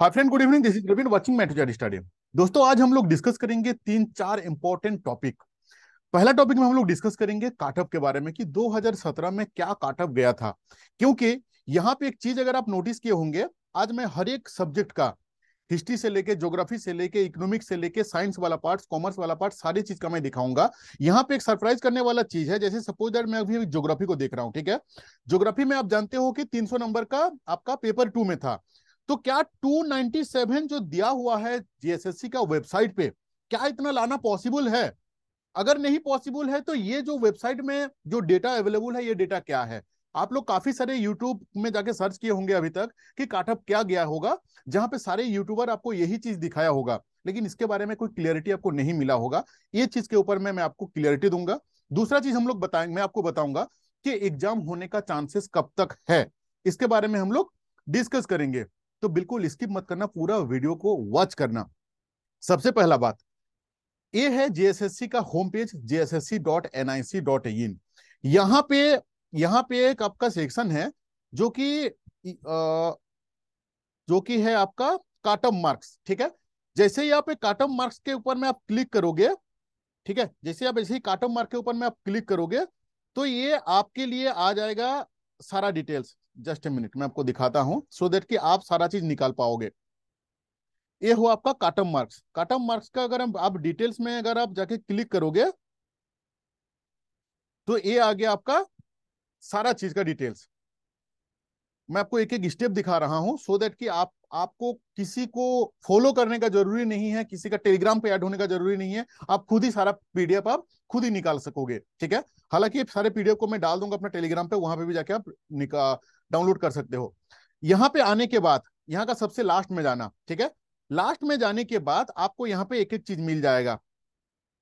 Hi friend, good evening. This is Praveen watching metro studio. दोस्तों, आज हम लोग डिस्कस करेंगे तीन चार इंपॉर्टेंट टॉपिक। पहला टॉपिक में हम लोग डिस्कस करेंगे काटअप के बारे में कि 2017 में क्या काटअप गया था। क्योंकि यहाँ पे एक चीज अगर आप नोटिस किए होंगे, आज मैं हर एक सब्जेक्ट का, हिस्ट्री से लेके, ज्योग्राफी से लेके, इकोनॉमिक्स से लेके, साइंस वाला पार्ट, कॉमर्स वाला पार्ट, सारी चीज का मैं दिखाऊंगा। यहाँ पे एक सरप्राइज करने वाला चीज है। जैसे सपोज दैट मैं अभी ज्योग्राफी को देख रहा हूँ, ठीक है। ज्योग्राफी में आप जानते हो कि 300 नंबर का आपका पेपर 2 में था। तो क्या 297 जो दिया हुआ है जीएसएससी का वेबसाइट पे, क्या इतना लाना पॉसिबल है? अगर नहीं पॉसिबल है तो ये जो वेबसाइट में जो डेटा अवेलेबल है, ये डेटा क्या है? आप लोग काफी सारे यूट्यूब में जाके सर्च किए होंगे अभी तक कि काटअप क्या गया होगा, जहां पे सारे यूट्यूबर आपको यही चीज दिखाया होगा, लेकिन इसके बारे में कोई क्लियरिटी आपको नहीं मिला होगा। ये चीज के ऊपर मैं आपको क्लियरिटी दूंगा। दूसरा चीज हम लोग बताएंगे, मैं आपको बताऊंगा कि एग्जाम होने का चांसेस कब तक है, इसके बारे में हम लोग डिस्कस करेंगे। तो बिल्कुल स्किप मत करना, पूरा वीडियो को वॉच करना। सबसे पहला बात, ये है जेएसएससी का होम पेज jssc.nic.in। यहाँ पे यहाँ पे एक आपका सेक्शन है जो कि जो कि है आपका काटअप मार्क्स, ठीक है। जैसे ही आप काटअप मार्क्स के ऊपर में आप क्लिक करोगे, ठीक है, जैसे आप ऐसे ही काटअप मार्क के ऊपर में आप क्लिक करोगे तो ये आपके लिए आ जाएगा सारा डिटेल्स। जस्ट ए मिनट, मैं आपको दिखाता हूं सो दैट कि आप सारा चीज निकाल पाओगे। ये हो आपका काटअप मार्क्स। काटअप मार्क्स का अगर आप डिटेल्स में अगर आप जाके क्लिक करोगे तो ये आ गया आपका सारा चीज का डिटेल्स। मैं आपको एक एक स्टेप दिखा रहा हूं सो दैट कि आपको किसी को फॉलो करने का जरूरी नहीं है, किसी का टेलीग्राम पे ऐड होने का जरूरी नहीं है। आप खुद ही सारा पीडीएफ आप खुद ही निकाल सकोगे, ठीक है। हालांकि सारे पीडीएफ को मैं डाल दूंगा अपना टेलीग्राम पे, वहां पे भी जाके आप डाउनलोड कर सकते हो। यहाँ पे आने के बाद यहाँ का सबसे लास्ट में जाना, ठीक है। लास्ट में जाने के बाद आपको यहाँ पे एक एक चीज मिल जाएगा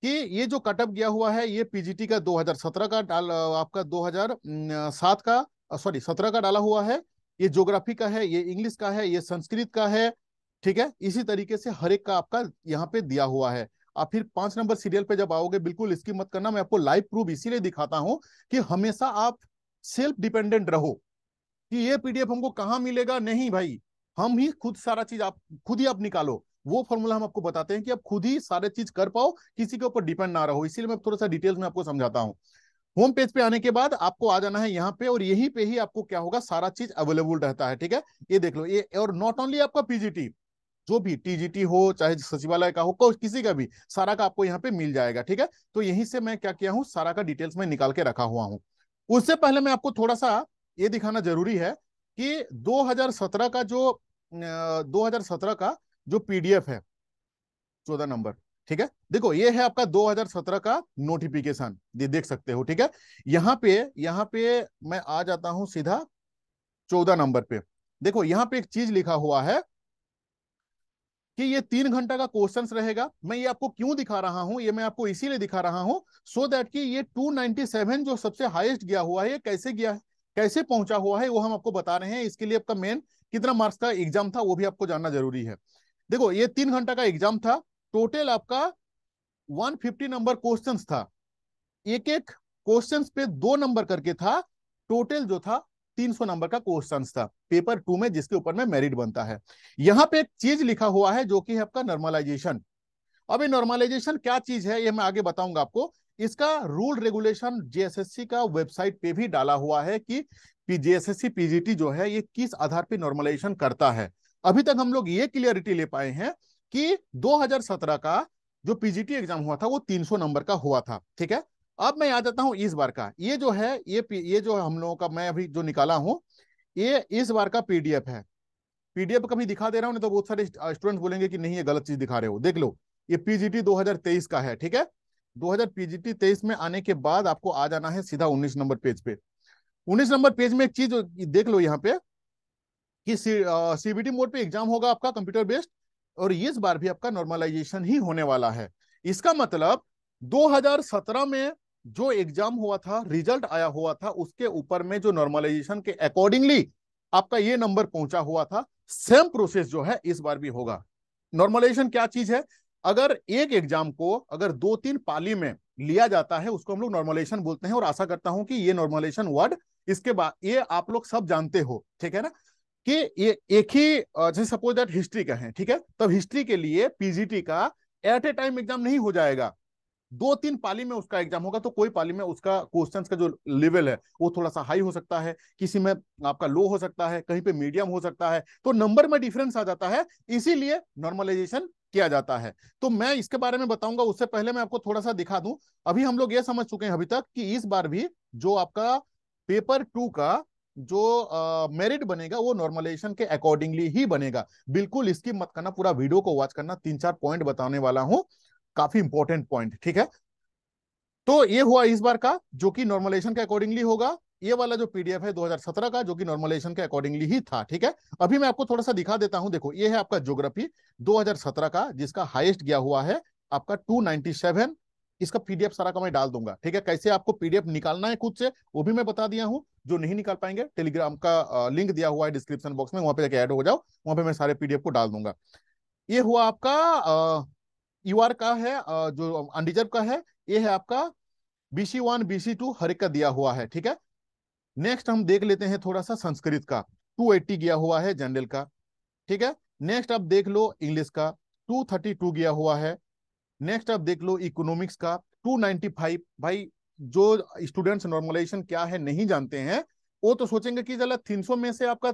कि ये जो कटअप गया हुआ है, ये पीजीटी का 2017 का आपका 2007 का, सॉरी 17 का डाला हुआ है। ये ज्योग्राफी का है, ये इंग्लिश का है, ये संस्कृत का है, ठीक है। इसी तरीके से हर एक का आपका यहाँ पे दिया हुआ है। आप फिर 5 नंबर सीरियल पे जब आओगे, बिल्कुल इसकी मत करना। मैं आपको लाइव प्रूफ इसीलिए दिखाता हूं कि हमेशा आप सेल्फ डिपेंडेंट रहो कि ये पीडीएफ हमको कहाँ मिलेगा। नहीं भाई, हम ही खुद सारा चीज, आप खुद ही आप निकालो। वो फॉर्मूला हम आपको बताते हैं कि आप खुद ही सारे चीज कर पाओ, किसी के ऊपर डिपेंड ना रहो। इसीलिए मैं थोड़ा सा डिटेल्स में आपको समझाता हूँ। होम पेज पे आने के बाद आपको आ जाना है यहाँ पे, और यहीं पे ही आपको क्या होगा, सारा चीज अवेलेबल रहता है, ठीक है। ये देख लो, ये और नॉट ओनली आपका पीजीटी, जो भी टीजीटी हो, चाहे सचिवालय का हो, किसी का भी, सारा का आपको यहाँ पे मिल जाएगा, ठीक है। तो यहीं से मैं क्या किया हूँ, सारा का डिटेल्स में निकाल के रखा हुआ हूँ। उससे पहले मैं आपको थोड़ा सा ये दिखाना जरूरी है कि 2017 का जो 2017 का जो पीडीएफ है, 14 नंबर, ठीक है। देखो, ये है आपका 2017 का नोटिफिकेशन, ये देख सकते हो, ठीक है। यहाँ पे मैं आ जाता हूं सीधा 14 नंबर पे। देखो, यहाँ पे एक चीज लिखा हुआ है कि ये 3 घंटा का क्वेश्चंस रहेगा। मैं ये आपको क्यों दिखा रहा हूं, ये मैं आपको इसीलिए दिखा रहा हूं सो दैट कि ये 297 जो सबसे हाईएस्ट गया हुआ है, ये कैसे गया है, कैसे पहुंचा हुआ है, वो हम आपको बता रहे हैं। इसके लिए आपका मेन कितना मार्क्स का एग्जाम था वो भी आपको जानना जरूरी है। देखो, ये 3 घंटा का एग्जाम था। टोटल आपका 150 नंबर क्वेश्चन था। एक एक क्वेश्चन पे 2 नंबर करके था। टोटल जो था 300 नंबर का क्वेश्चन था पेपर 2 में, जिसके ऊपर में मेरिट बनता है। यहाँ पे एक चीज लिखा हुआ है जो कि है आपका नॉर्मलाइजेशन। अब ये नॉर्मलाइजेशन क्या चीज है, ये मैं आगे बताऊंगा आपको। इसका रूल रेगुलेशन जेएसएससी का वेबसाइट पे भी डाला हुआ है कि जेएसएससी पीजीटी जो है, ये किस आधार पे नॉर्मलाइजेशन करता है। अभी तक हम लोग ये क्लियरिटी ले पाए हैं कि 2017 का जो पीजीटी एग्जाम हुआ था वो 300 नंबर का हुआ था, ठीक है। अब मैं आ जाता हूं इस बार का, ये जो है, ये जो हम लोगों का मैं अभी जो निकाला हूं, ये इस बार का पीडीएफ है। पीडीएफ कभी दिखा दे रहा हूं नहीं तो बहुत सारे स्टूडेंट्स बोलेंगे कि नहीं, ये गलत चीज दिखा रहे हो। देख लो, ये पीजीटी 2023 का है, ठीक है। 2000 पीजीटी 23 में आने के बाद आपको आ जाना है सीधा 19 नंबर पेज पे। 19 नंबर पेज में एक चीज देख लो यहाँ पे कि सीबीटी मोड पे एग्जाम होगा आपका कंप्यूटर बेस्ड, और इस बार भी आपका नॉर्मलाइजेशन ही होने वाला है। इसका मतलब 2017 में जो एग्जाम हुआ था, रिजल्ट आया हुआ था, उसके ऊपर में जो नॉर्मलाइजेशन के अकॉर्डिंगली आपका ये नंबर पहुंचा हुआ था, सेम प्रोसेस जो है इस बार भी होगा। नॉर्मलाइजेशन क्या चीज है? अगर एक एग्जाम को अगर 2-3 पाली में लिया जाता है, उसको हम लोग नॉर्मलाइजेशन बोलते हैं। और आशा करता हूं कि ये नॉर्मलाइजेशन वर्ड इसके बाद ये आप लोग सब जानते हो, ठीक है ना। कि ये एक ही जैसे सपोज दैट हिस्ट्री का है, ठीक है, तब हिस्ट्री के लिए पीजीटी का एट ए टाइम एग्जाम नहीं हो जाएगा, 2-3 पाली में उसका एग्जाम होगा। तो कोई पाली में उसका क्वेश्चंस का जो लेवल है वो थोड़ा सा हाई हो सकता है, किसी में आपका लो हो सकता है, कहीं पे मीडियम हो सकता है, तो नंबर में डिफरेंस आ जाता है, इसीलिए नॉर्मलाइजेशन किया जाता है। तो मैं इसके बारे में बताऊंगा, उससे पहले मैं आपको थोड़ा सा दिखा दूं। अभी हम लोग ये समझ चुके हैं अभी तक कि इस बार भी जो आपका पेपर 2 का जो मेरिट बनेगा वो नॉर्मलाइजेशन के अकॉर्डिंगली ही बनेगा। बिल्कुल इसकी मत करना, पूरा वीडियो को वॉच करना, 3-4 पॉइंट बताने वाला हूं, काफी इंपॉर्टेंट पॉइंट, ठीक है। तो ये हुआ इस बार का जो कि नॉर्मलाइजेशन के अकॉर्डिंगली होगा। ये वाला जो पीडीएफ है 2017 का जो कि नॉर्मलाइजेशन के अकॉर्डिंगली ही था, ठीक है। अभी मैं आपको थोड़ा सा दिखा देता हूं, देखो ये है आपका ज्योग्राफी 2017 का, जिसका हाईएस्ट गया हुआ है आपका 297। इसका पीडीएफ सारा का मैं डाल दूंगा, ठीक है। कैसे आपको पीडीएफ निकालना है खुद से वो भी मैं बता दिया हूं। जो नहीं निकाल पाएंगे, टेलीग्राम का लिंक दिया हुआ है डिस्क्रिप्शन बॉक्स में, वहां पे जाके ऐड हो जाओ, वहां पे मैं सारे पीडीएफ को डाल दूंगा। ये हुआ आपका यूआर का है, जो अनरिजर्व का है। ये है आपका BC1 BC2 हर एक का दिया हुआ है, ठीक है। नेक्स्ट हम देख लेते हैं थोड़ा सा संस्कृत का, 280 गया हुआ है जनरल का, ठीक है। नेक्स्ट आप देख लो इंग्लिश का 232 गया हुआ है। नेक्स्ट आप देख लो इकोनॉमिक्स का 295। भाई जो स्टूडेंट्स नॉर्मलाइजेशन क्या है नहीं जानते हैं, वो तो सोचेंगे कि चला 300 में से आपका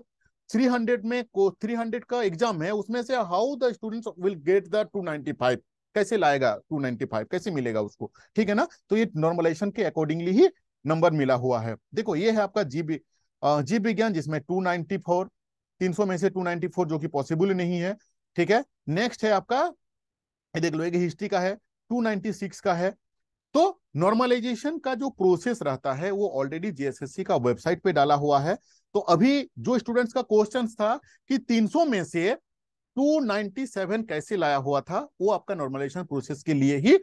300 में को 300 का एग्जाम है, उसमें से how the students will get the 295, कैसे लाएगा 295, कैसे मिलेगा उसको, ठीक है ना। तो ये नॉर्मलाइजेशन के अकॉर्डिंगली ही नंबर मिला हुआ है। देखो ये है आपका जीव विज्ञान, जिसमें 294, 300 में से 294 जो कि पॉसिबल नहीं है, ठीक है। नेक्स्ट है आपका, ये देख लो, एक हिस्ट्री का है 296 का है। तो नॉर्मलाइजेशन का जो प्रोसेस रहता है वो ऑलरेडी जेएसएससी का वेबसाइट पे डाला हुआ है। तो अभी जो स्टूडेंट्स का क्वेश्चन था कि 300 में से 297 कैसे लाया हुआ था, वो आपका नॉर्मलाइजेशन प्रोसेस के लिए ही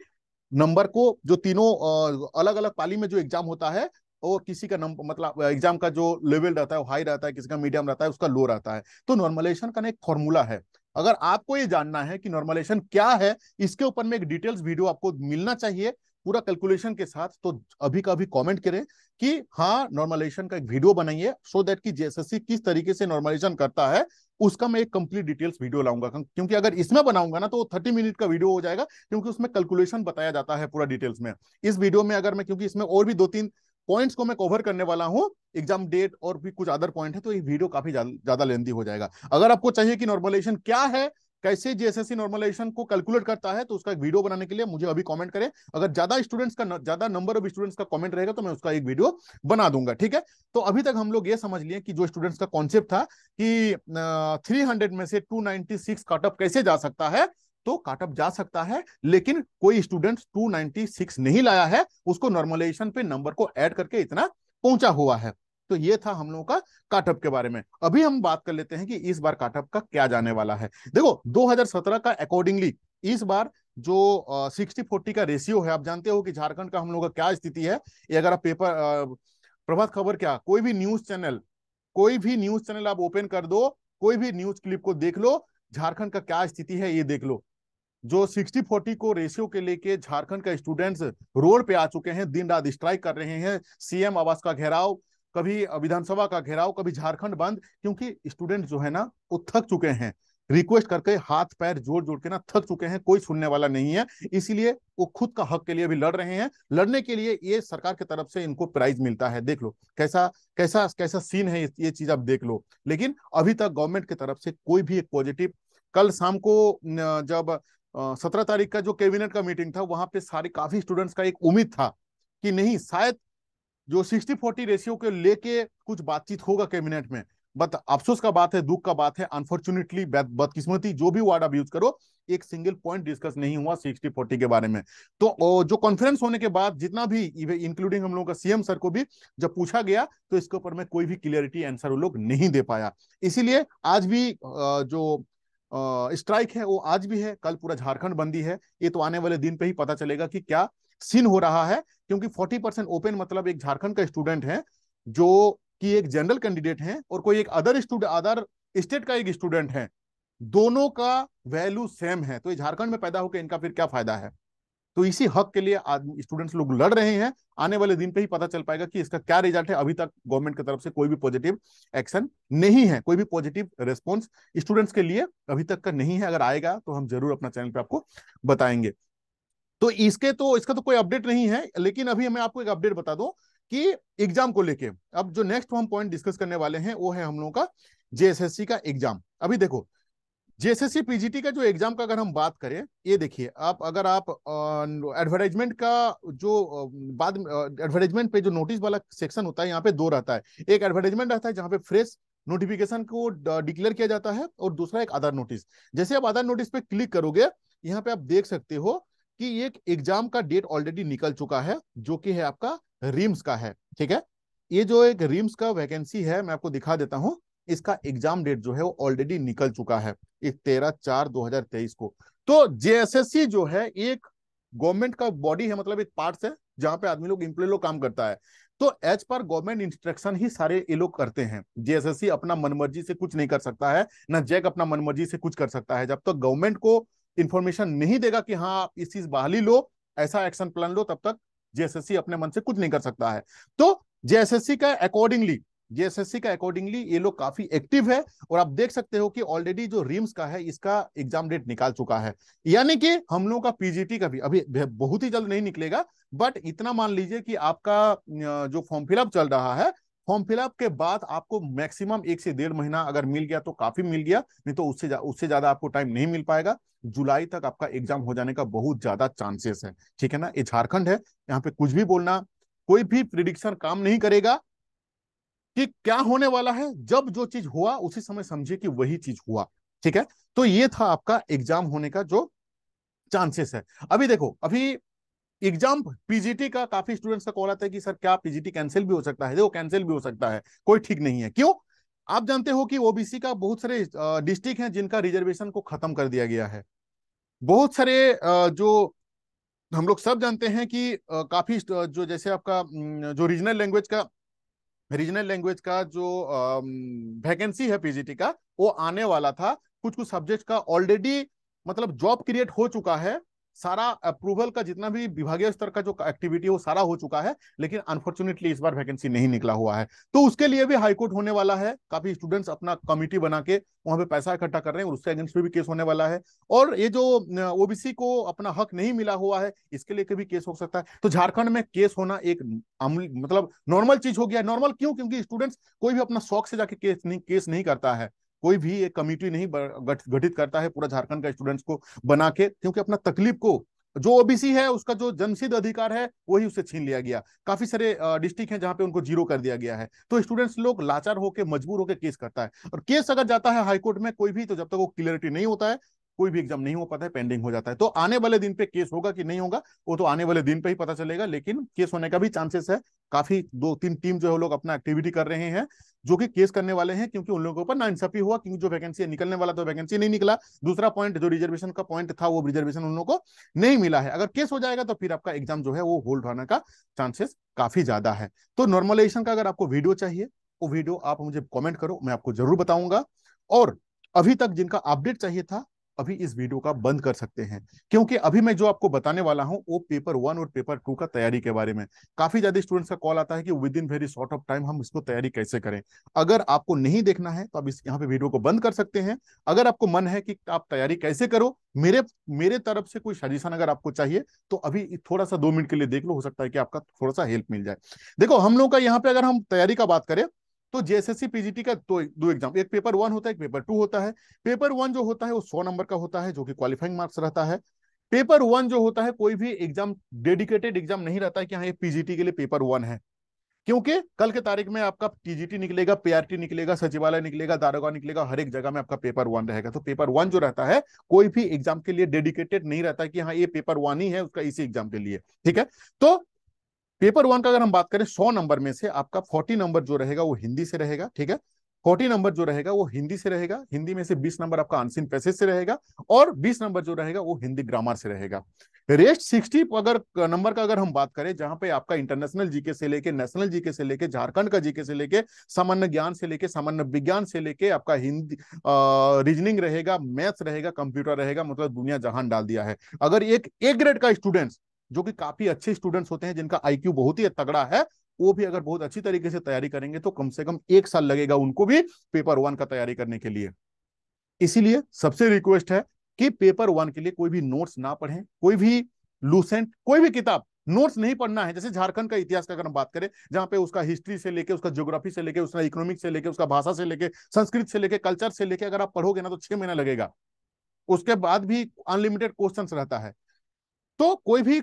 नंबर को, जो तीनों अलग अलग पाली में जो एग्जाम होता है, और किसी का नंबर मतलब एग्जाम का जो लेवल रहता है वो हाई रहता है, किसी का मीडियम रहता है, उसका लो रहता है। तो नॉर्मलाइजेशन का एक फॉर्मूला है। अगर आपको ये जानना है कि नॉर्मलाइजेशन क्या है, इसके ऊपर में एक डिटेल्स वीडियो आपको मिलना चाहिए पूरा कैलकुलेशन के साथ, तो अभी का अभी कमेंट करें कि हाँ नॉर्मलाइजेशन का एक वीडियो बनाइए, सो दैट कि जेएसएससी किस तरीके से नॉर्मलाइजेशन करता है उसका मैं एक कंप्लीट डिटेल्स वीडियो लाऊंगा। क्योंकि अगर इसमें बनाऊंगा ना तो 30 मिनट का वीडियो हो जाएगा, क्योंकि उसमें कैलकुलेशन बताया जाता है पूरा डिटेल्स में। इस वीडियो में अगर मैं, क्योंकि इसमें और भी 2-3 पॉइंट्स को मैं कवर करने वाला हूं, एग्जाम डेट और भी कुछ अदर पॉइंट है, तो ये वीडियो काफी ज्यादा लेंथी हो जाएगा। अगर आपको चाहिए कि नॉर्मलाइजेशन क्या है, कैसे जेएसएससी नॉर्मलाइजेशन को कैलकुलेट करता है, तो उसका एक वीडियो बनाने के लिए मुझे अभी कमेंट करें। अगर ज्यादा नंबर ऑफ स्टूडेंट्स का कमेंट रहेगा तो मैं उसका एक वीडियो बना दूंगा, ठीक है। तो अभी तक हम लोग ये समझ लिए कि जो स्टूडेंट्स का कॉन्सेप्ट था कि 300 में से 296 कटअप कैसे जा सकता है, तो कटअप जा सकता है, लेकिन कोई स्टूडेंट 296 नहीं लाया है, उसको नॉर्मलाइजेशन पे नंबर को ऐड करके इतना पहुंचा हुआ है। तो ये था हम लोगों का काटअप के बारे में। अभी हम बात कर लेते हैं कि इस बार काटअप का क्या जाने वाला है। देखो 2017 का अकॉर्डिंगली इस बार जो 60-40 का रेशियो है, आप जानते हो कि झारखंड का हम लोग का क्या स्थिति है। ये अगर आप पेपर प्रभात खबर, क्या कोई भी न्यूज चैनल आप ओपन कर दो, कोई भी न्यूज क्लिप को देख लो, झारखंड का क्या स्थिति है ये देख लो। जो 60-40 को रेशियो के लेके झारखंड का स्टूडेंट्स रोड पे आ चुके हैं, दिन रात स्ट्राइक कर रहे हैं, सीएम आवास का घेराव, कभी विधानसभा का घेराव, कभी झारखंड बंद, क्योंकि स्टूडेंट जो है ना वो थक चुके हैं, रिक्वेस्ट करके हाथ पैर जोड़ जोड़ के ना थक चुके हैं, कोई सुनने वाला नहीं है। इसीलिए वो खुद का हक के लिए भी लड़ रहे हैं। लड़ने के लिए ये सरकार की तरफ से इनको प्राइज मिलता है। देख लो कैसा कैसा कैसा सीन है, ये चीज आप देख लो। लेकिन अभी तक गवर्नमेंट की तरफ से कोई भी एक पॉजिटिव, कल शाम को जब 17 तारीख का जो कैबिनेट का मीटिंग था, वहां पे सारे काफी स्टूडेंट्स का एक उम्मीद था कि नहीं शायद जो 60-40 रेशियो के लेके कुछ बातचीत होगा कैबिनेट में। बट अफसोस का बात है, दुख का बात है, अनफॉर्चुनेटली, बदकिस्मती, जो भी वर्ड आप यूज करो, एक सिंगल पॉइंट डिस्कस नहीं हुआ 60-40 के बारे में। तो जो कॉन्फ्रेंस होने के बाद जितना भी, इंक्लूडिंग हम लोगों का सीएम सर को भी जब पूछा गया, तो इसके ऊपर में कोई भी क्लियरिटी आंसर वो लोग नहीं दे पाया। इसीलिए आज भी जो स्ट्राइक है वो आज भी है, कल पूरा झारखंड बंदी है। ये तो आने वाले दिन पे ही पता चलेगा कि क्या सीन हो रहा है, क्योंकि 40% ओपन मतलब एक झारखंड का स्टूडेंट है, जो कि एक जनरल कैंडिडेट है, और कोई एक अदर स्टेट का एक स्टूडेंट है, दोनों का वैल्यू सेम है। तो ये झारखंड में पैदा होकर इनका फिर क्या फायदा है। तो इसी हक के लिए स्टूडेंट्स लोग लड़ रहे हैं। आने वाले दिन पे ही पता चल पाएगा कि इसका क्या रिजल्ट है। अभी तक गवर्नमेंट की तरफ से कोई भी पॉजिटिव एक्शन नहीं है, कोई भी पॉजिटिव रेस्पॉन्स स्टूडेंट्स के लिए अभी तक का नहीं है। अगर आएगा तो हम जरूर अपना चैनल पे आपको बताएंगे। तो इसका तो कोई अपडेट नहीं है, लेकिन अभी मैं आपको एक अपडेट बता दूं कि एग्जाम को लेके अब जो नेक्स्ट हम पॉइंट डिस्कस करने वाले हैं वो है हम लोगों का जेएसएससी का एग्जाम। अभी देखो, जेएसएससी पीजीटी का जो एग्जाम का अगर हम बात करें, ये देखिए आप, अगर आप एडवर्टाइजमेंट का जो बाद एडवर्टाइजमेंट पे जो नोटिस वाला सेक्शन होता है, यहाँ पे दो रहता है। एक एडवर्टाइजमेंट रहता है जहाँ पे फ्रेश नोटिफिकेशन को डिक्लेयर किया जाता है, और दूसरा एक आधार नोटिस। जैसे आप आधार नोटिस पे क्लिक करोगे, यहाँ पे आप देख सकते हो कि एक एग्जाम का डेट ऑलरेडी निकल चुका है, जो कि है आपका रिम्स का है। ठीक है, ये जो एक रिम्स का वैकेंसी है, मैं आपको दिखा देता हूं। इसका एग्जाम डेट जो है वो ऑलरेडी निकल चुका है, 13/4/2023 को। तो जेएसएससी जो है एक गवर्नमेंट का बॉडी है, मतलब एक पार्ट है जहां पे आदमी लोग, एम्प्लॉय लोग काम करता है। तो एज पर गवर्नमेंट इंस्ट्रक्शन ही सारे ये लोग करते हैं। जेएसएससी अपना मनमर्जी से कुछ नहीं कर सकता है, ना जैक अपना मनमर्जी से कुछ कर सकता है। जब तक गवर्नमेंट को इंफॉर्मेशन नहीं देगा कि हाँ आप इस चीज बहाली लो, ऐसा एक्शन प्लान लो, तब तक जेएसएससी अपने मन से कुछ नहीं कर सकता है। तो जेएसएससी का अकॉर्डिंगली ये लोग काफी एक्टिव है। और आप देख सकते हो कि ऑलरेडी जो रिम्स का है इसका एग्जाम डेट निकाल चुका है। यानी कि हम लोगों का पीजीटी का भी अभी बहुत ही जल्द नहीं निकलेगा, बट इतना मान लीजिए कि आपका जो फॉर्म फिलअप चल रहा है, फॉर्म फिलअप के बाद आपको मैक्सिमम 1 से 1.5 महीना अगर मिल गया तो काफी मिल गया, नहीं तो उससे ज्यादा आपको टाइम नहीं मिल पाएगा। जुलाई तक आपका एग्जाम हो जाने का बहुत ज्यादा चांसेस है। ठीक है ना, ये झारखंड है, यहाँ पे कुछ भी बोलना, कोई भी प्रिडिक्शन काम नहीं करेगा कि क्या होने वाला है। जब जो चीज हुआ उसी समय समझिए कि वही चीज हुआ। ठीक है, तो ये था आपका एग्जाम होने का जो चांसेस है। अभी देखो, अभी एग्जाम पीजीटी का काफी स्टूडेंट्स का कॉल आता है कि सर क्या पीजीटी कैंसिल भी हो सकता है? देखो, कैंसिल भी हो सकता है, कोई ठीक नहीं है। क्यों? आप जानते हो कि ओबीसी का बहुत सारे डिस्ट्रिक्ट हैं जिनका रिजर्वेशन को खत्म कर दिया गया है। बहुत सारे जो हम लोग सब जानते हैं कि काफी जो जैसे आपका जो रीजनल लैंग्वेज का जो वैकेंसी है पीजीटी का, वो आने वाला था। कुछ कुछ सब्जेक्ट का ऑलरेडी मतलब जॉब क्रिएट हो चुका है, सारा अप्रूवल का जितना भी विभागीय स्तर का जो एक्टिविटी है वो सारा हो चुका है, लेकिन अनफॉर्चुनेटली इस बार वैकेंसी नहीं निकला हुआ है। तो उसके लिए भी हाईकोर्ट होने वाला है। काफी स्टूडेंट्स अपना कमिटी बना के वहां पे पैसा इकट्ठा कर रहे हैं, और उसके अगेंस्ट भी केस होने वाला है। और ये जो ओबीसी को अपना हक नहीं मिला हुआ है, इसके लिए भी केस हो सकता है। तो झारखंड में केस होना एक मतलब नॉर्मल चीज हो गया है। नॉर्मल क्यों? क्योंकि स्टूडेंट्स कोई भी अपना शौक से जाके केस नहीं करता है। कोई भी एक कमिटी नहीं गठित करता है पूरा झारखंड का स्टूडेंट्स को बना के, क्योंकि अपना तकलीफ को, जो ओबीसी है उसका जो जन्मसिद्ध अधिकार है वही उससे छीन लिया गया। काफी सारे डिस्ट्रिक्ट हैं जहां पे उनको जीरो कर दिया गया है। तो स्टूडेंट्स लोग लाचार होकर मजबूर होकर केस करता है, और केस अगर जाता है हाईकोर्ट में कोई भी, तो जब तक वो क्लियरिटी नहीं होता है कोई भी एग्जाम नहीं हो पाता है, पेंडिंग हो जाता है। तो आने वाले दिन पे केस होगा कि नहीं होगा वो तो आने वाले दिन पे ही पता चलेगा, लेकिन केस होने का भी चांसेस है। काफी 2-3 टीम जो है लोग अपना एक्टिविटी कर रहे हैं जो कि केस करने वाले हैं, क्योंकि उन लोगों के ऊपर नाइंसाफी हुआ, क्योंकि जो वैकेंसी निकलने वाला तो वैकेंसी नहीं निकला। दूसरा पॉइंट जो रिजर्वेशन का पॉइंट था, वो रिजर्वेशन उन लोगों को नहीं मिला है। अगर केस हो जाएगा तो फिर आपका एग्जाम जो है वो होल्ड होने का चांसेस काफी ज्यादा है। तो नॉर्मलाइजेशन का अगर आपको वीडियो चाहिए, वो वीडियो आप मुझे कमेंट करो, मैं आपको जरूर बताऊंगा। और अभी तक जिनका अपडेट चाहिए था, अभी इस वीडियो का बंद कर सकते हैं, क्योंकि अभी मैं जो आपको बताने वाला हूं वो पेपर 1 और पेपर 2 का तैयारी के बारे में। काफी ज्यादा स्टूडेंट्स का कॉल आता है कि with in very short of time हम इसको तैयारी कैसे करें। अगर आपको नहीं देखना है तो आप इस यहाँ पे वीडियो को बंद कर सकते हैं। अगर आपको मन है कि आप तैयारी कैसे करो, मेरे मेरे तरफ से कोई सजेशन अगर आपको चाहिए, तो अभी थोड़ा सा 2 मिनट के लिए देख लो, हो सकता है कि आपका थोड़ा सा हेल्प मिल जाए। देखो, हम लोग का यहाँ पे अगर हम तैयारी का बात करें, तो जेएसएससी पीजीटी का दो एग्जाम, एक पेपर 1 होता है, एक पेपर 2 होता है। पेपर 1 जो होता है वो 100 नंबर का होता है, जो कि क्वालिफाइंग मार्क्स रहता है। पेपर 1 जो होता है, कोई भी एग्जाम डेडिकेटेड एग्जाम नहीं रहता है कि हाँ ये पीजीटी के लिए पेपर 1 है, क्योंकि कल के तारीख में आपका टीजीटी निकलेगा, पीआरटी निकलेगा, सचिवालय निकलेगा, दारोगा निकलेगा, हर एक जगह में आपका पेपर 1 रहेगा। तो पेपर 1 जो रहता है कोई भी एग्जाम के लिए डेडिकेटेड नहीं रहता है कि हाँ ये पेपर 1 ही है उसका इसी एग्जाम के लिए। ठीक है, तो पेपर 1 का अगर हम बात करें, 100 नंबर में से आपका 40 नंबर जो रहेगा वो हिंदी से रहेगा। ठीक है, 40 नंबर जो रहेगा वो हिंदी से रहेगा, हिंदी में से 20 नंबर आपका अनसीन पैसेज से रहेगा, और 20 नंबर जो रहेगा वो हिंदी ग्रामर से रहेगा। रेस्ट 60 अगर नंबर का अगर हम बात करें, जहां पे आपका इंटरनेशनल जीके से लेके, नेशनल जीके से लेके, झारखंड का जीके से लेके, सामान्य ज्ञान से लेके, सामान्य विज्ञान से लेके, आपका हिंदी रीजनिंग रहेगा, मैथ्स रहेगा, कंप्यूटर रहेगा, मतलब दुनिया जहान डाल दिया है। अगर एक ए ग्रेड का स्टूडेंट्स, जो कि काफी अच्छे स्टूडेंट्स होते हैं, जिनका आईक्यू बहुत ही तगड़ा है, वो भी अगर बहुत अच्छी तरीके से तैयारी करेंगे तो कम से कम 1 साल लगेगा उनको भी पेपर 1 का तैयारी करने के लिए। इसीलिए सबसे रिक्वेस्ट है कि पेपर 1 के लिए कोई भी नोट्स ना पढ़ें, कोई भी लूसेंट, कोई भी किताब, नोट्स नहीं पढ़ना है। जैसे झारखंड का इतिहास का अगर हम बात करें, जहां पे उसका हिस्ट्री से लेके, उसका ज्योग्राफी से लेके, उसका इकोनॉमिक से लेके, उसका भाषा से लेके, संस्कृत से लेके, कल्चर से लेके, अगर आप पढ़ोगे ना तो 6 महीना लगेगा। उसके बाद भी अनलिमिटेड क्वेश्चंस रहता है। तो कोई भी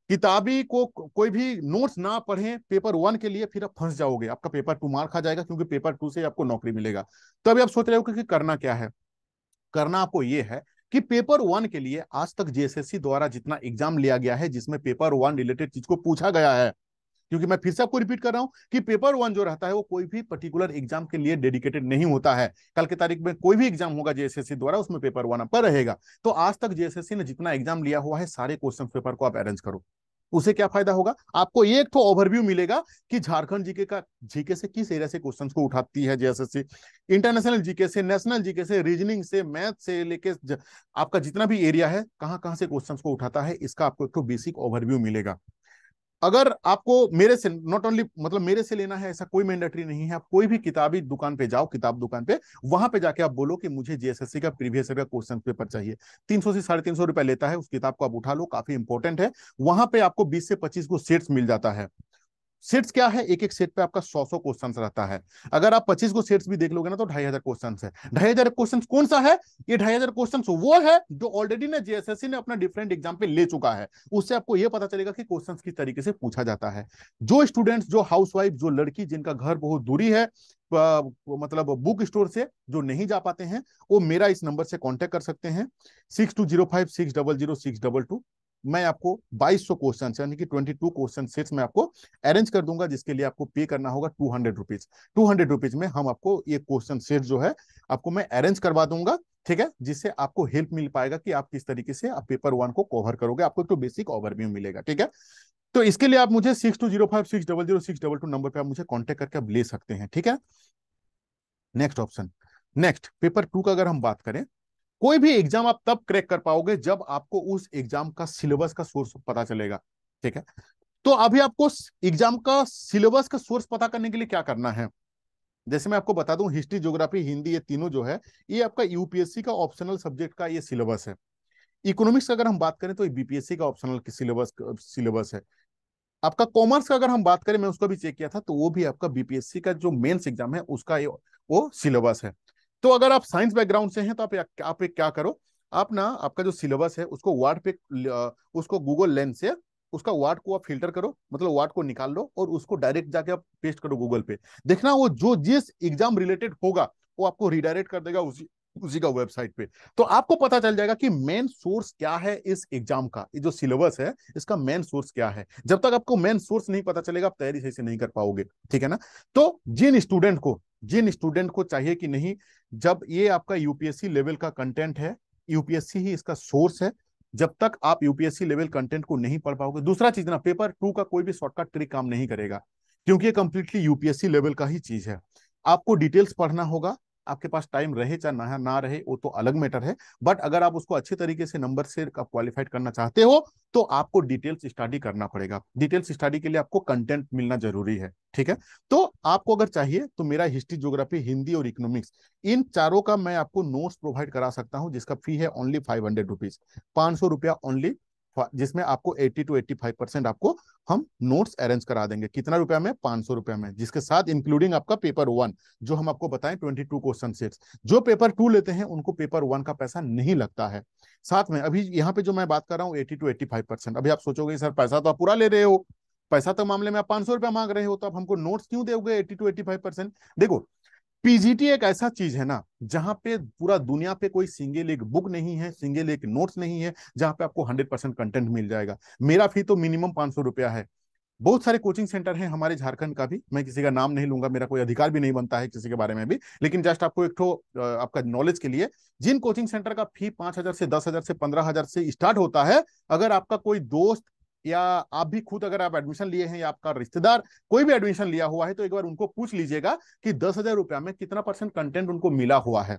किताबी को, कोई भी नोट्स ना पढ़ें पेपर 1 के लिए, फिर आप फंस जाओगे, आपका पेपर 2 मार खा जाएगा, क्योंकि पेपर 2 से आपको नौकरी मिलेगा। तो अभी आप सोच रहे हो कि करना क्या है। करना आपको ये है कि पेपर 1 के लिए आज तक जेएसएससी द्वारा जितना एग्जाम लिया गया है, जिसमें पेपर 1 रिलेटेड चीज को पूछा गया है, क्योंकि मैं फिर से आपको रिपीट कर रहा हूं कि पेपर 1 जो रहता है वो कोई भी पर्टिकुलर एग्जाम के लिए डेडिकेटेड नहीं होता है। कल की तारीख में कोई भी एग्जाम होगा जेएसएससी द्वारा, उसमें पेपर 1 आपका रहेगा। तो आज तक जेएसएससी ने जितना एग्जाम लिया हुआ है, सारे क्वेश्चन पेपर को आप अरेंज करो। उसे क्या फायदा होगा, आपको एक तो ओवरव्यू मिलेगा कि झारखंड जीके का, जीके से किस एरिया से क्वेश्चंस को उठाती है जेएसएससी, इंटरनेशनल जीके से, नेशनल जीके से, रीजनिंग से, मैथ से लेके आपका जितना भी एरिया है, कहां कहां से क्वेश्चंस को उठाता है, इसका आपको एक तो बेसिक ओवरव्यू मिलेगा। अगर आपको मेरे से नॉट ओनली, मतलब मेरे से लेना है ऐसा कोई मैंडेटरी नहीं है। आप कोई भी किताबी दुकान पे जाओ, किताब दुकान पे, वहां पे जाके आप बोलो कि मुझे जेएसएससी का प्रीवियस ईयर का क्वेश्चन पेपर चाहिए। 300 से 350 रुपए लेता है, उस किताब को आप उठा लो, काफी इंपॉर्टेंट है। वहां पे आपको 20 से 25 को सेट्स मिल जाता है। सेट्स क्या है, एक एक सेट पे आपका 100 क्वेश्चन रहता है। अगर आप 25 को सेट्स भी देख लोगे ना तो 2500 क्वेश्चन है। 2500 क्वेश्चन कौन सा है, ये 2500 क्वेश्चन वो है जो ऑलरेडी ना जेएसएससी ने अपना डिफरेंट एग्जाम पे ले चुका है। उससे आपको ये पता चलेगा कि क्वेश्चन किस तरीके से पूछा जाता है। जो स्टूडेंट्स, जो हाउसवाइफ, जो लड़की जिनका घर बहुत दूरी है, मतलब बुक स्टोर से जो नहीं जा पाते हैं, वो मेरा इस नंबर से कांटेक्ट कर सकते हैं, 6205600622। मैं आपको 2200 क्वेश्चन यानी कि 22 क्वेश्चन सेट्स में आपको अरेंज कर दूंगा, जिसके लिए आपको पे करना होगा 200 रुपीज। 200 रुपीज में हम आपको ये क्वेश्चन सेट जो है आपको मैं अरेंज करवा दूंगा, ठीक है, जिससे आपको हेल्प मिल पाएगा कि आप किस तरीके से आप पेपर 1 को कवर करोगे। आपको तो बेसिक ओवरव्यू मिलेगा, ठीक है। तो इसके लिए आप मुझे 6205600622 नंबर पे आप मुझे कॉन्टेक्ट करके आप ले सकते हैं, ठीक है। नेक्स्ट ऑप्शन, नेक्स्ट पेपर 2 का अगर हम बात करें, कोई भी एग्जाम आप तब क्रैक कर पाओगे जब आपको उस एग्जाम का सिलेबस का सोर्स पता चलेगा, ठीक है। तो अभी आपको एग्जाम का सिलेबस का सोर्स पता करने के लिए क्या करना है, जैसे मैं आपको बता दूं, हिस्ट्री, ज्योग्राफी, हिंदी, ये तीनों जो है, ये आपका यूपीएससी का ऑप्शनल सब्जेक्ट का ये सिलेबस है। इकोनॉमिक्स का अगर हम बात करें तो बीपीएससी का ऑप्शनल सिलेबस सिलेबस है। आपका कॉमर्स का अगर हम बात करें, मैं उसका भी चेक किया था, तो वो भी आपका बीपीएससी का जो मेंस एग्जाम है उसका वो सिलेबस है। तो अगर आप साइंस बैकग्राउंड से हैं तो आप एक क्या करो, आप ना आपका जो सिलेबस है उसको वर्ड पे, उसको गूगल लेंस से उसका वर्ड को आप फिल्टर करो, मतलब वर्ड को निकाल लो और उसको डायरेक्ट जाके आप पेस्ट करो गूगल पे। देखना वो जो जिस एग्जाम रिलेटेड होगा वो आपको रिडायरेक्ट कर देगा उसी उसी का वेबसाइट पे। तो आपको पता चल जाएगा कि मेन सोर्स क्या है इस एग्जाम का, ये जो सिलेबस है इसका मेन सोर्स क्या है। जब तक आपको मेन सोर्स नहीं पता चलेगा आप तैयारी सही से नहीं कर पाओगे, ठीक है ना। तो जिन स्टूडेंट को चाहिए कि नहीं, जब ये आपका यूपीएससी लेवल का कंटेंट है, यूपीएससी ही इसका सोर्स है, जब तक आप यूपीएससी लेवल कंटेंट को नहीं पढ़ पाओगे। दूसरा चीज ना, पेपर 2 का कोई भी शॉर्टकट ट्रिक काम नहीं करेगा, क्योंकि ये कंप्लीटली यूपीएससी लेवल का ही चीज है। आपको डिटेल्स पढ़ना होगा, आपके पास टाइम रहे चाहे ना रहे वो तो अलग मैटर है, बट अगर आप उसको अच्छे तरीके से नंबर से आप क्वालिफाइड करना चाहते हो तो आपको डिटेल्स स्टडी करना पड़ेगा। डिटेल्स स्टडी के लिए आपको कंटेंट मिलना जरूरी है, ठीक है। तो आपको अगर चाहिए तो मेरा हिस्ट्री, ज्योग्राफी, हिंदी और इकोनॉमिक्स, इन चारों का मैं आपको नोट्स प्रोवाइड करा सकता हूं, जिसका फी है ओनली 500 रुपीज, 500 रुपया ओनली, जिसमें आपको 80 to 85% आपको हम नोट्स अरेंज करा देंगे। कितना रुपया में, 500 रुपया में, जिसके साथ इंक्लूडिंग आपका पेपर 1 जो हम आपको बताएं 22 क्वेश्चन सेट्स। जो पेपर 2 लेते हैं उनको पेपर 1 का पैसा नहीं लगता है। साथ में अभी यहाँ पे जो मैं बात कर रहा हूँ 80 to 85%। अभी आप सोचोगे सर पैसा तो आप पूरा ले रहे हो, पैसा तो मामले में आप 500 रुपया मांग रहे हो, तो आप हमको नोट्स क्यों दोगे 80 to 85%। देखो, पीजीटी एक ऐसा चीज है ना जहां पे पूरा दुनिया पे कोई सिंगल एक बुक नहीं है, सिंगल एक नोट्स नहीं है जहां पे आपको 100% कंटेंट मिल जाएगा। मेरा फी तो मिनिमम 500 रुपया है। बहुत सारे कोचिंग सेंटर हैं हमारे झारखंड का भी, मैं किसी का नाम नहीं लूंगा, मेरा कोई अधिकार भी नहीं बनता है किसी के बारे में भी, लेकिन जस्ट आपको एक ठो आपका नॉलेज के लिए, जिन कोचिंग सेंटर का फी 5,000 से 10,000 से 15,000 से स्टार्ट होता है, अगर आपका कोई दोस्त या आप भी खुद अगर आप एडमिशन लिए हैं या आपका रिश्तेदार कोई भी एडमिशन लिया हुआ है, तो एक बार उनको पूछ लीजिएगा कि 10,000 रुपया में कितना परसेंट कंटेंट उनको मिला हुआ है।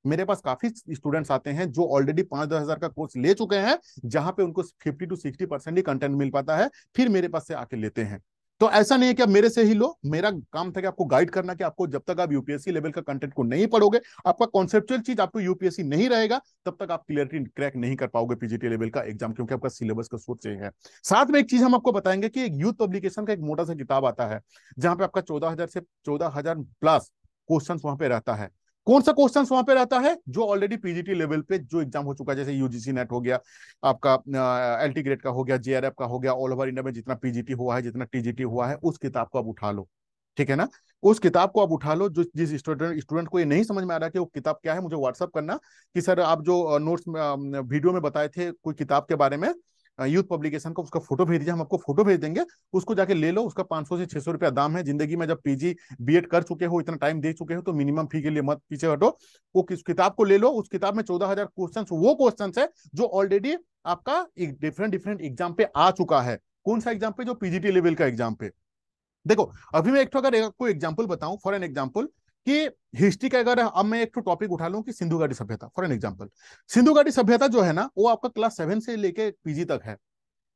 मेरे पास काफी स्टूडेंट्स आते हैं जो ऑलरेडी 5-10 हजार का कोर्स ले चुके हैं, जहां पे उनको 50 to 60% ही कंटेंट मिल पाता है, फिर मेरे पास से आके लेते हैं। तो ऐसा नहीं है कि आप मेरे से ही लो, मेरा काम था कि आपको गाइड करना, कि आपको जब तक आप यूपीएससी लेवल का कंटेंट को नहीं पढ़ोगे, आपका कॉन्सेप्चुअल चीज आपको यूपीएससी नहीं रहेगा, तब तक आप क्लियरिटी क्रैक नहीं कर पाओगे पीजीटी लेवल का एग्जाम, क्योंकि आपका सिलेबस का सोच ये है। साथ में एक चीज हम आपको बताएंगे कि एक यूथ पब्लिकेशन का एक मोटा सा किताब आता है, जहां पे आपका 14,000 से 14,000 प्लस क्वेश्चन वहां पे रहता है। कौन सा क्वेश्चन वहां पे रहता है? जो ऑलरेडी पीजीटी लेवल पे जो एग्जाम हो चुका है, जैसे यूजीसी नेट हो गया, आपका एलटी ग्रेड का हो गया, जेआरएफ का हो गया, ऑल ओवर इंडिया में जितना पीजीटी हुआ है, जितना टीजीटी हुआ है, उस किताब को आप उठा लो। ठीक है ना? उस किताब को आप उठा लो। जो जिस स्टूडेंट को ये नहीं समझ में आ रहा कि वो किताब क्या है, मुझे व्हाट्सअप करना कि सर आप जो नोट्स वीडियो में बताए थे कोई किताब के बारे में, यूथ पब्लिकेशन का, उसका फोटो भेज दीजिए, हम आपको फोटो भेज देंगे। उसको जाके ले लो, उसका 500 से 600 रुपया दाम है। जिंदगी में जब पीजी बीएड कर चुके हो, इतना टाइम दे चुके हो, तो मिनिमम फी के लिए मत पीछे हटो। वो किस किताब को ले लो, उस किताब में 14,000 क्वेश्चन, वो क्वेश्चन है जो ऑलरेडी आपका एक डिफरेंट डिफरेंट एग्जाम पे आ चुका है। कौन सा एग्जाम पे? जो पीजीटी लेवल का एग्जाम पे। देखो, अभी मैं एक अगर आपको एग्जाम्पल बताऊं, फॉर एन एग्जाम्पल, कि हिस्ट्री का अगर अब मैं एक टॉपिक उठा लूं कि सिंधु घाटी सभ्यता, फॉर एन एग्जाम्पल, सिंधु घाटी सभ्यता जो है ना, वो आपका क्लास 7 से लेके पीजी तक है।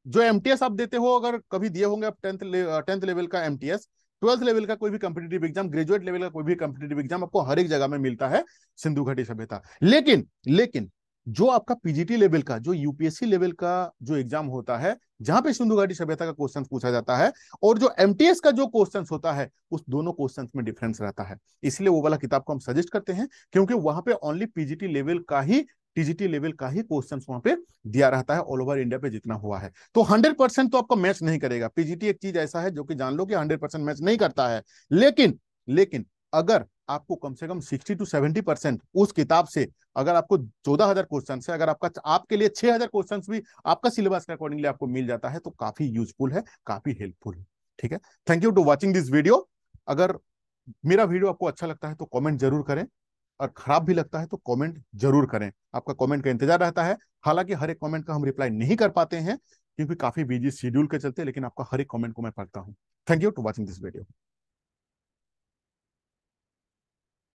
जो एमटीएस आप देते हो, अगर कभी दिए होंगे आप 10th लेवल का एमटीएस, 12th लेवल का कोई भी कंपिटेटिव एग्जाम, ग्रेजुएट लेवल का कोई भी कंपिटेटिव एग्जाम, आपको हर एक जगह में मिलता है सिंधु घाटी सभ्यता। लेकिन जो आपका पीजीटी लेवल का, जो यूपीएससी लेवल का जो एग्जाम होता है, जहां पे सिंधु घाटी सभ्यता का क्वेश्चन पूछा जाता है, और जो एमटीएस का जो क्वेश्चन होता है, उस दोनों क्वेश्चन में डिफरेंस रहता है। इसलिए वो वाला किताब को हम सजेस्ट करते हैं, क्योंकि वहां पे ओनली पीजीटी लेवल का ही, टीजीटी लेवल का ही क्वेश्चन वहां पे दिया रहता है, ऑल ओवर इंडिया पे जितना हुआ है। तो 100% तो आपको मैच नहीं करेगा। पीजीटी एक चीज ऐसा है जो कि जान लो कि 100% मैच नहीं करता है। लेकिन अगर आपको कम से कम 60 to 70% उस किताब से, अगर आपको 14,000 क्वेश्चन से, अगर आपका आपके लिए 6,000 क्वेश्चन भी आपका सिलेबस के अकॉर्डिंगली आपको मिल जाता है, तो काफी यूजफुल है, काफी हेल्पफुल है। ठीक है? Thank you to watching this video. अगर मेरा वीडियो आपको अच्छा लगता है तो कमेंट जरूर करें, और खराब भी लगता है तो कमेंट जरूर करें। आपका कमेंट का इंतजार रहता है। हालांकि हर एक कमेंट का हम रिप्लाई नहीं कर पाते हैं, क्योंकि काफी बिजी शेड्यूल के चलते, लेकिन आपका हर एक कमेंट को मैं पढ़ता हूं। Thank you to watching this video.